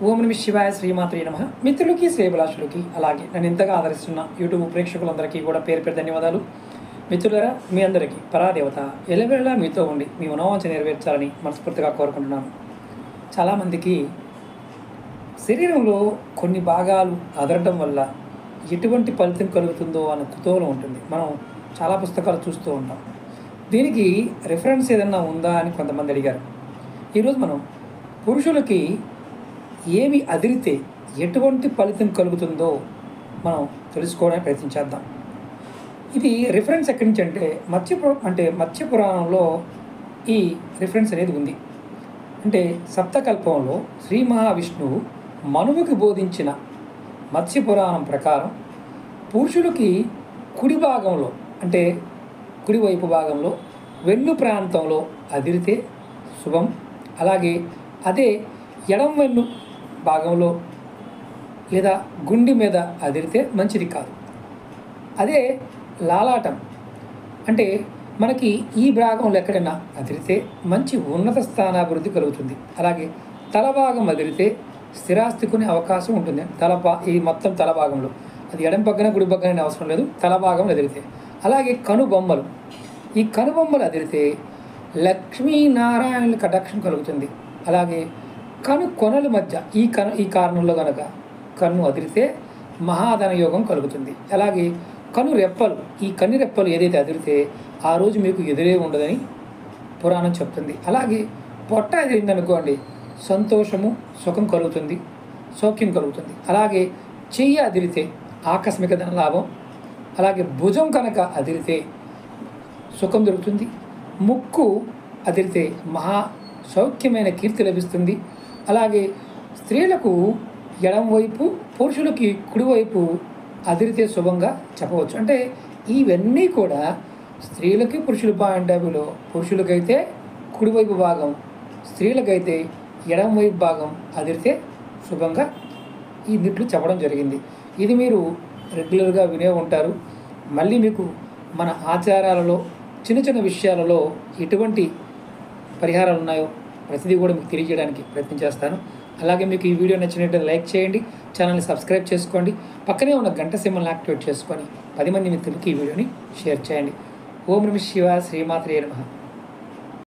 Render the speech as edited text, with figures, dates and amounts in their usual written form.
ఓం నమః శివాయ శ్రీమాత్రే నమః. మిత్రులకి శ్రేయభిలాషులకి అలాగే నన్ను ఇంతగా ఆదరిస్తున్న యూట్యూబ్ ప్రేక్షకులందరికీ కూడా పేరు పేరు ధన్యవాదాలు. మిత్రులారా, మీ అందరికీ పరాదేవత ఎల్లవేళలా మీతో ఉండి మీ మనోవాంఛ నెరవేర్చాలని మనస్ఫూర్తిగా కోరుకుంటున్నాను. చాలామందికి శరీరంలో కొన్ని భాగాలు అదరడం వల్ల ఎటువంటి ఫలితం కలుగుతుందో అన్న కుతూహలం ఉంటుంది. మనం చాలా పుస్తకాలు చూస్తూ ఉంటాం. దీనికి రిఫరెన్స్ ఏదన్నా ఉందా అని కొంతమంది అడిగారు. ఈరోజు మనం పురుషులకి ఏమి అదిరితే ఎటువంటి ఫలితం కలుగుతుందో మనం తెలుసుకోవడానికి ప్రయత్నించేద్దాం. ఇది రిఫరెన్స్ ఎక్కడి నుంచి అంటే మత్స్య పురాణంలో ఈ రిఫరెన్స్ అనేది ఉంది. అంటే సప్తకల్పంలో శ్రీ మహావిష్ణువు మనువుకి బోధించిన మత్స్య పురాణం ప్రకారం పురుషులకి కుడి భాగంలో అంటే కుడివైపు భాగంలో వెన్ను ప్రాంతంలో అదిరితే శుభం. అలాగే అదే ఎడం వెన్ను భాగంలో లేదా గుండె మీద అదిరితే మంచిది కాదు. అదే లాలాటం అంటే మనకి ఈ భాగంలో ఎక్కడైనా అదిరితే మంచి ఉన్నత స్థానాభివృద్ధి కలుగుతుంది. అలాగే తల భాగం అదిరితే స్థిరాస్తి కొనే అవకాశం ఉంటుంది. ఈ మొత్తం తల భాగంలో అది ఎడం పక్కన కుడి పక్కన అవసరం లేదు, తల భాగంలో అదిరితే. అలాగే కనుబొమ్మలు, ఈ కనుబొమ్మలు అదిరితే లక్ష్మీనారాయణుల కటాక్షం కలుగుతుంది. అలాగే కను కొనల మధ్య ఈ కారణంలో కనుక కన్ను అదిరితే మహాధన యోగం కలుగుతుంది. అలాగే కను రెప్పలు, ఈ కన్ను రెప్పలు ఏదైతే అదిరితే ఆ రోజు మీకు ఎదురే ఉండదని పురాణం చెప్తుంది. అలాగే పొట్ట అదిరిందనుకోండి, సంతోషము సుఖం కలుగుతుంది, సౌఖ్యం కలుగుతుంది. అలాగే చెయ్యి అదిరితే ఆకస్మిక ధన లాభం. అలాగే భుజం కనుక అదిరితే సుఖం దొరుకుతుంది. ముక్కు అదిరితే మహా సౌఖ్యమైన కీర్తి లభిస్తుంది. అలాగే స్త్రీలకు ఎడం వైపు, పురుషులకి కుడివైపు అదిరితే శుభంగా చెప్పవచ్చు. అంటే ఇవన్నీ కూడా స్త్రీలకి పురుషుల పాయింట్ ఆఫ్ వ్యూలో పురుషులకైతే కుడివైపు భాగం, స్త్రీలకైతే ఎడం వైపు భాగం అదిరితే శుభంగా ఈ నిట్లు చెప్పడం జరిగింది. ఇది మీరు రెగ్యులర్గా వినే ఉంటారు. మళ్ళీ మీకు మన ఆచారాలలో చిన్న చిన్న విషయాలలో ఎటువంటి పరిహారాలు ఉన్నాయో ప్రతిదీ కూడా మీకు తెలియజేయడానికి ప్రయత్నం చేస్తాను. అలాగే మీకు ఈ వీడియో నచ్చినట్లయితే లైక్ చేయండి, ఛానల్ని సబ్స్క్రైబ్ చేసుకోండి, పక్కనే ఉన్న గంట సింబల్ని యాక్టివేట్ చేసుకొని 10 మంది మిత్రులకి ఈ వీడియోని షేర్ చేయండి. ఓం నమః శివాయ శ్రీమాత్రే నమః.